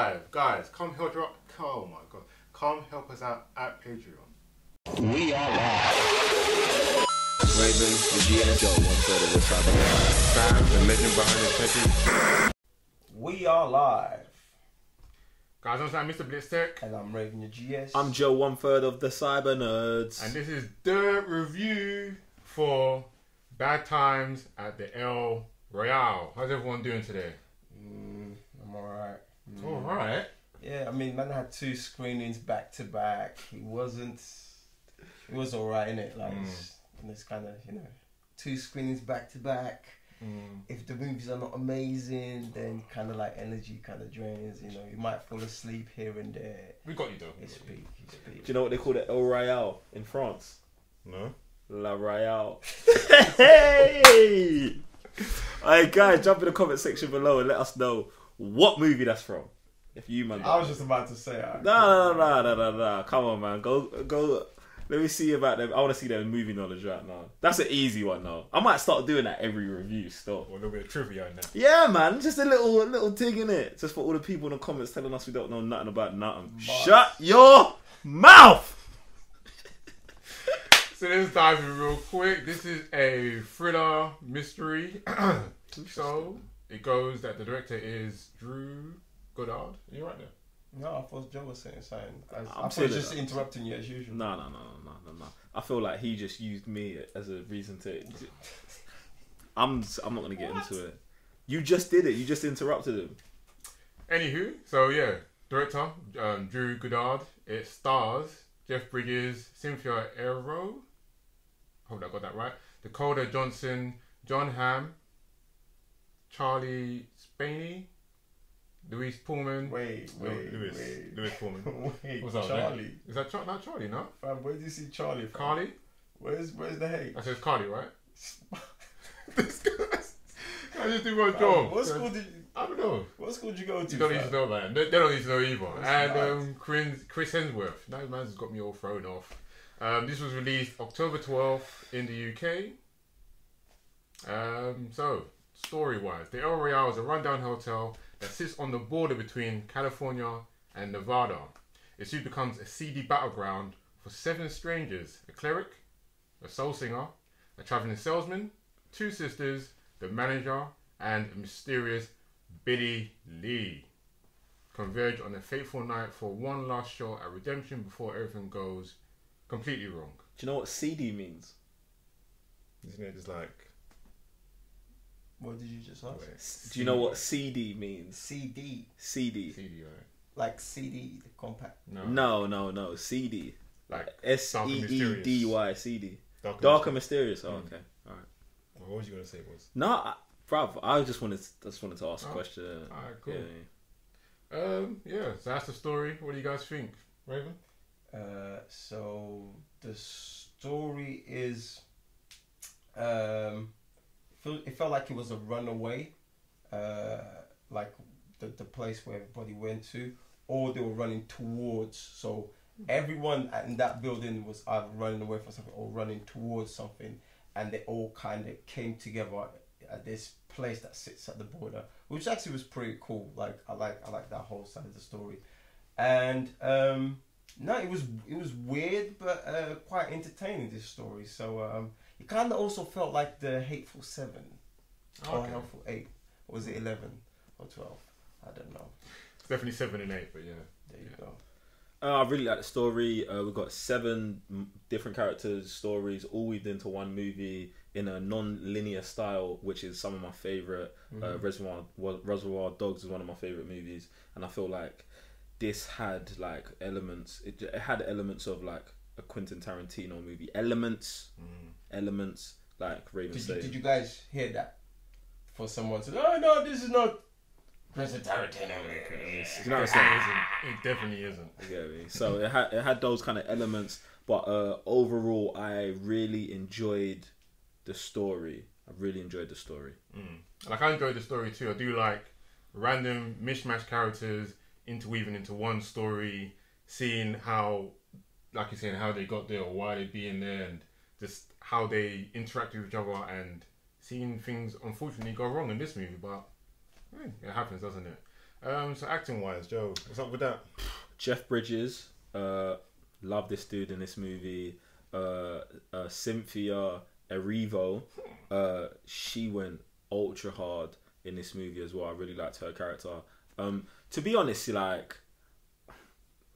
live, guys. Come help us out. Oh my god, come help us out at Patreon. We are live. Raven, the GS, Joe, 1/3 of the cyber. Sam, the legend behind the techie. We are live. Guys, I'm Mr. Blitztech. And I'm Raven, the GS. I'm Joe, 1/3 of the cyber nerds. And this is the review for Bad Times at the Royale. How's everyone doing today? I'm alright. It's alright. Yeah, I mean, man had 2 screenings back to back. It was alright, innit? Like, it's kind of, 2 screenings back to back. If the movies are not amazing, then kind of like energy kind of drains. You might fall asleep here and there. We got you though. It's peak. Do you know what they call it? El Royale in France? No. La Royale. Hey! Alright, guys, jump in the comment section below and let us know what movie that's from. If you, man. I was just about to say. No. Come on, man. Go. Let me see about them. I want to see their movie knowledge right now. That's an easy one, though. I might start doing that every review still. Or a little bit of trivia in there. Yeah, man. Just a little dig in it. Just for all the people in the comments telling us we don't know nothing about nothing. But shut your mouth! So let's dive in real quick. This is a thriller mystery. So it goes that the director is Drew Goddard. Are you right there? No, I thought Joe was saying something. I I'm thought just interrupting you as usual. No. I feel like he just used me as a reason to. I'm not gonna get into it. You just did it. You just interrupted him. Anywho, so yeah, director Drew Goddard. It stars Jeff Bridges, Cynthia Erivo. Hope I got that right. Dakota Johnson, John Hamm, Charlie Spaney, Louise Pullman. Wait. Louise Pullman. Wait, What's that, Charlie. man? Is that not Charlie, no? Fam, where do you see Charlie from? Carly? Where's the H? I said Carly, right? This guy. I just do my job. What school did you... I don't know. What school did you go to? You don't need to know, man. They don't need to know either. That's And Chris Hemsworth. That man's got me all thrown off. This was released October 12th in the UK. So, story-wise, the El Royale is a rundown hotel that sits on the border between California and Nevada. It soon becomes a seedy battleground for 7 strangers: a cleric, a soul singer, a traveling salesman, 2 sisters, the manager, and a mysterious Billy Lee converge on a fateful night for one last shot at redemption before everything goes completely wrong. Do you know what CD means? Isn't it just like... What did you just ask? Do you know what CD means? CD. CD, right? Like CD, the compact. No. CD. Like SEEDY. CD. Dark and mysterious. Oh, okay. All right. Well, what was you gonna say? No, bruv. I just wanted to ask a question. Alright, cool. Yeah. So that's the story. What do you guys think, Raven? So the story is, it felt like it was a runaway, like the place where everybody went to, or they were running towards. So everyone in that building was either running away from something or running towards something, and they all kind of came together at this place that sits at the border, which actually was pretty cool. Like I like that whole side of the story, and no, it was weird but quite entertaining, this story. So it kind of also felt like the Hateful 7 or Hateful 8. Or was it 11 or 12? I don't know. It's definitely 7 and 8, but yeah. There you go. I really like the story. We've got 7 different characters, stories, all weaved into one movie in a non-linear style, which is some of my favourite. Reservoir Dogs is one of my favourite movies, and I feel like this had like elements. It had elements of like a Quentin Tarantino movie. Elements, like Raven said. Did you guys hear that? For someone to, oh no, this is not Quentin Tarantino. You know what I'm saying? It definitely isn't. You get me? So it had those kind of elements, but overall, I really enjoyed the story. Like, I enjoyed the story too. I do like random mishmash characters interweaving into one story, seeing how, like you're saying, how they got there or why they being there, and just how they interact with each other, and seeing things unfortunately go wrong in this movie, but it happens, doesn't it? So acting wise, Joe, what's up with that? Jeff Bridges, love this dude in this movie. Cynthia Erivo, she went ultra hard in this movie as well. I really liked her character. To be honest, like,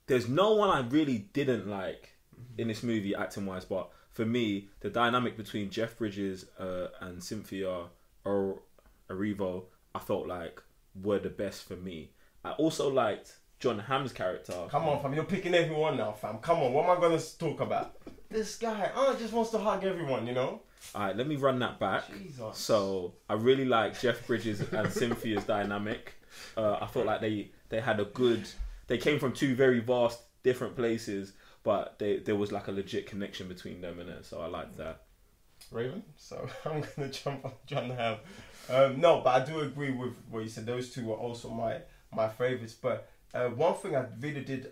there's no one I really didn't like in this movie acting wise, but for me, the dynamic between Jeff Bridges and Cynthia Erivo, I felt like were the best for me. I also liked John Hamm's character. Come on, fam, you're picking everyone now, fam. Come on, what am I gonna talk about? This guy, just wants to hug everyone, you know? Alright, let me run that back. Jesus. So I really like Jeff Bridges and Cynthia's dynamic. I felt like they had a good. They came from two very vast different places, but there was like a legit connection between them in it. So I liked that. Raven? So I'm gonna jump on John Hamm. No, but I do agree with what you said. Those two were also my favourites. But one thing I really did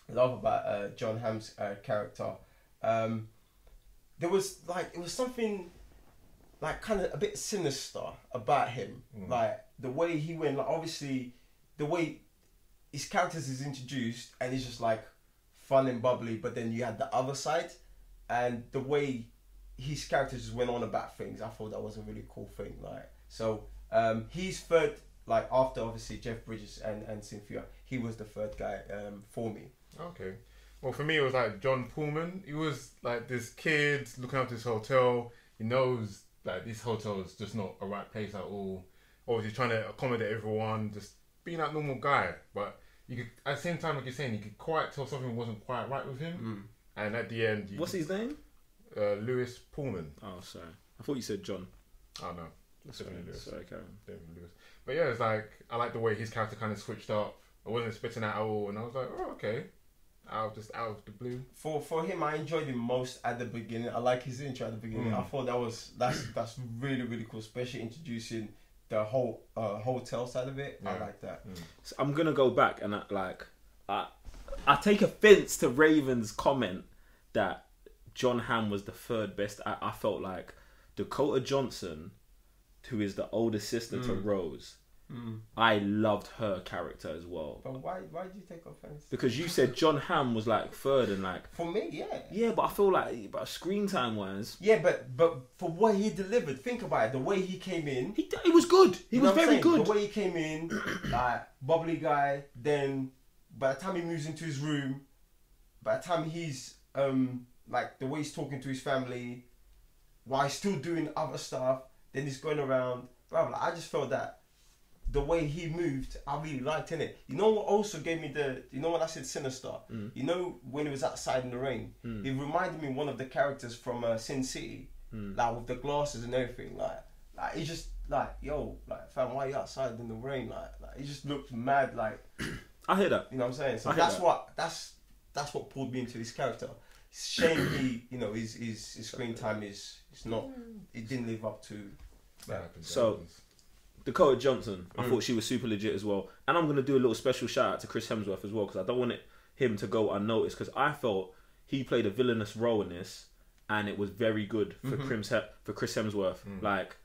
love about John Hamm's character, there was like, it was something like kind of a bit sinister about him. Like the way he went, like obviously the way his characters is introduced and he's just like fun and bubbly, but then you had the other side and the way his characters just went on about things. I thought that was a really cool thing. Like, so he's third, like after obviously Jeff Bridges and Cynthia, he was the third guy for me. Okay. Well, for me, it was like John Pullman. He was like this kid looking up this hotel. He knows like this hotel is just not a right place at all. Obviously, trying to accommodate everyone, just being that normal guy. But you could, at the same time, like you're saying, you could quite tell something wasn't quite right with him. And at the end, What's his name? Lewis Pullman. Oh, sorry. I thought you said John. Oh no, Sorry, definitely Lewis. sorry, Karen. Definitely Lewis. But yeah, it's like I like the way his character kind of switched up. I wasn't expecting that at all, and I was like, oh okay, out of the blue. For him, I enjoyed him most at the beginning. I like his intro at the beginning. I thought that's really really cool, especially introducing the whole hotel side of it. Yeah. I like that. So I'm gonna go back and I take offense to Raven's comment that John Hamm was the third best. I felt like Dakota Johnson, who is the older sister to Rose, I loved her character as well. But why did you take offense? Because you said John Hamm was like third and like... For me, yeah. Yeah, but I feel like, but screen time wise... Yeah, but for what he delivered, think about it. The way he came in... He was good. He was very good. The way he came in, like, bubbly guy, then by the time he moves into his room, by the time he's... like the way he's talking to his family, while he's still doing other stuff, then he's going around, blah, blah. I just felt that the way he moved, I really liked in it. You know what also gave me you know when I said sinister? You know when he was outside in the rain? It reminded me of one of the characters from Sin City, like with the glasses and everything. Like he just like, yo, like fam, why are you outside in the rain? Like he just looked mad. Like I hear that. You know what I'm saying? So that's what pulled me into this character. Shame he, you know, his screen time is not. It didn't live up to. So, Dakota Johnson, I thought she was super legit as well, and I'm gonna do a little special shout out to Chris Hemsworth as well because I don't want him to go unnoticed because I felt he played a villainous role in this, and it was very good for Chris Hemsworth. Like,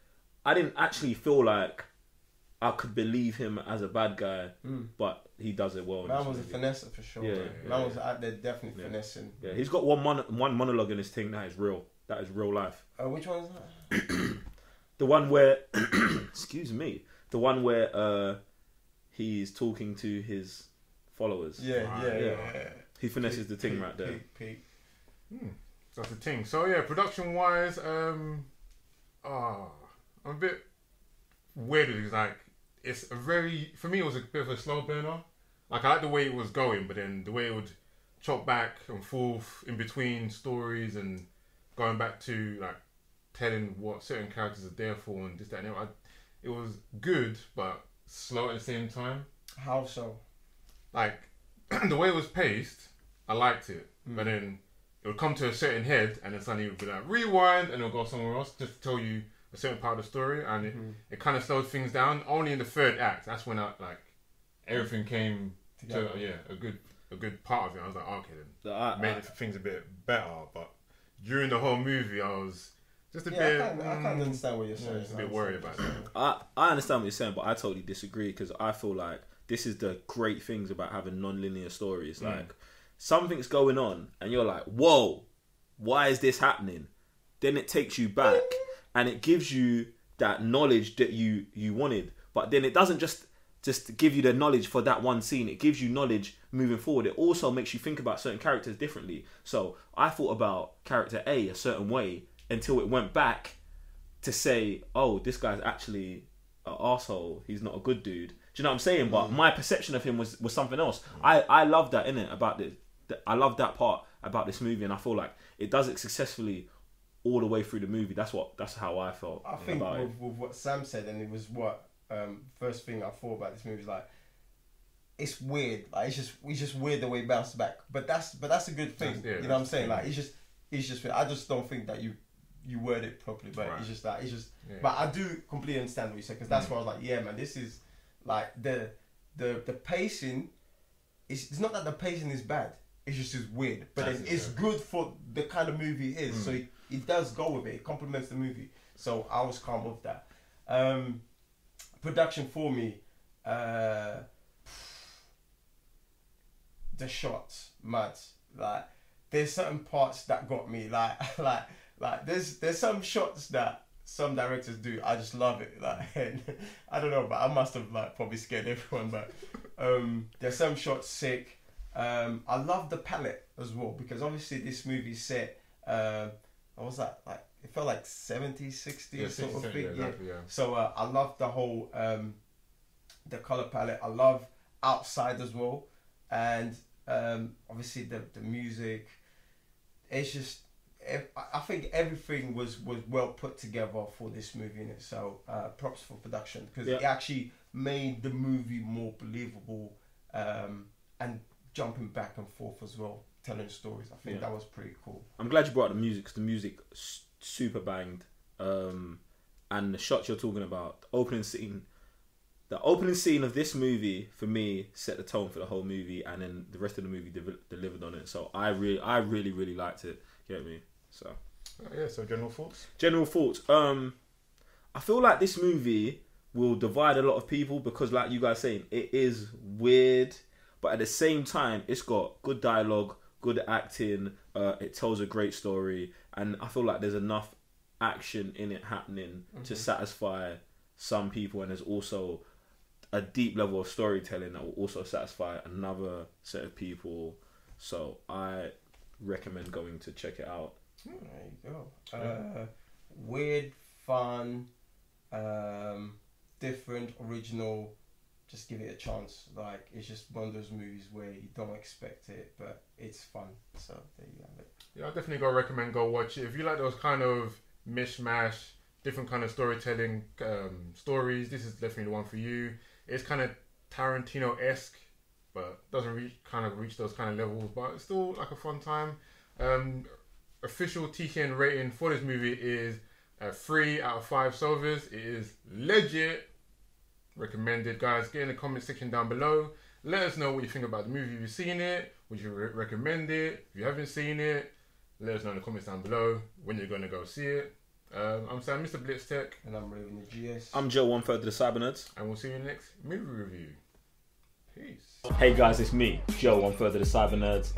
I didn't actually feel like I could believe him as a bad guy, but he does it well. Man was a finesser for sure. Man was out there definitely finessing. Yeah, he's got one monologue in his thing that is real. That is real life. Which one is that? The one where, excuse me, the one where he's talking to his followers. Yeah. He finesses the thing right there. Peak. That's the thing. So yeah, production wise, I'm a bit weird with it. It's like for me it was a bit of a slow burner. Like I like the way it was going, but then the way it would chop back and forth in between stories and going back to like telling what certain characters are there for and this, that, and the other. It was good, but slow at the same time. How so? Like, the way it was paced, I liked it. But then it would come to a certain head and then suddenly it would be like, rewind, and it'll go somewhere else just to tell you a certain part of the story. And it kind of slowed things down. Only in the third act, that's when everything came together. A good part of it. I was like, okay then. Made things a bit better. But during the whole movie, I was Just a Yeah, bit. I can't understand what you're saying. Just a bit worried about that. I understand what you're saying, but I totally disagree because I feel like this is the great things about having non-linear stories. Like something's going on, and you're like, "Whoa, why is this happening?" Then it takes you back, and it gives you that knowledge that you wanted. But then it doesn't just give you the knowledge for that one scene. It gives you knowledge moving forward. It also makes you think about certain characters differently. So I thought about character A certain way until it went back to say, oh, this guy's actually an arsehole. He's not a good dude. Do you know what I'm saying? But my perception of him was something else. I love that, innit, about this. I love that part about this movie, and I feel like it does it successfully all the way through the movie. That's how I felt. I think about with what Sam said, and it was what first thing I thought about this movie is like, it's weird. Like it's just weird the way it bounced back. But that's a good thing. You know what I'm saying? Like it's just I just don't think that you word it properly. But it's just that Yeah. But I do completely understand what you said, because that's why I was like, yeah, man, this is like the pacing. It's not that the pacing is bad. It's just weird. But it's good for the kind of movie it is. So it does go with it. It complements the movie. So I was calm with that. Production for me, the shots, mad. Like there's certain parts that got me. Like there's some shots that some directors do. I just love it. Like I don't know, but I must have like probably scared everyone. But there's some shots sick. I love the palette as well, because obviously this movie's set. What was that like? It felt like 70s, 60s sort of thing. Exactly, yeah. So I love the whole the color palette. I love outside as well, and obviously the music. It's just I think everything was well put together for this movie, innit? So props for production, because it actually made the movie more believable, and jumping back and forth as well, telling stories. I think that was pretty cool. I'm glad you brought up the music, because the music super banged, and the shots you're talking about, the opening scene of this movie for me set the tone for the whole movie, and then the rest of the movie delivered on it. So I really liked it. Get me? So so general thoughts. I feel like this movie will divide a lot of people, because like you guys saying, it is weird, but at the same time it's got good dialogue, good acting, it tells a great story, and I feel like there's enough action in it happening to satisfy some people, and there's also a deep level of storytelling that will also satisfy another set of people. So I recommend going to check it out. There you go. Weird, fun, different, original. Just give it a chance. Like, it's just one of those movies where you don't expect it, but it's fun. So there you have it. Yeah, I definitely go recommend go watch it. If you like those kind of mishmash, different kind of storytelling stories, this is definitely the one for you. It's kind of Tarantino-esque, but doesn't reach those kind of levels, but it's still like a fun time. Official TCN rating for this movie is 3 out of 5 Sovers. It is legit. Recommended, guys. Get in the comment section down below. Let us know what you think about the movie. If you've seen it, would you recommend it? If you haven't seen it, let us know in the comments down below when you're going to go see it. I'm Sam, Mr. Blitz Tech. And I'm Raven the GS. I'm Joe, 1/3 of the Cyber Nerds. And we'll see you in the next movie review. Peace. Hey guys, it's me, Joe, 1/3 of the Cyber Nerds.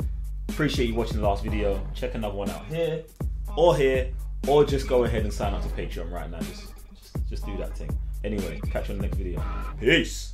Appreciate you watching the last video. Check another one out here, or just go ahead and sign up to Patreon right now. Just do that thing. Anyway, catch you on the next video. Peace.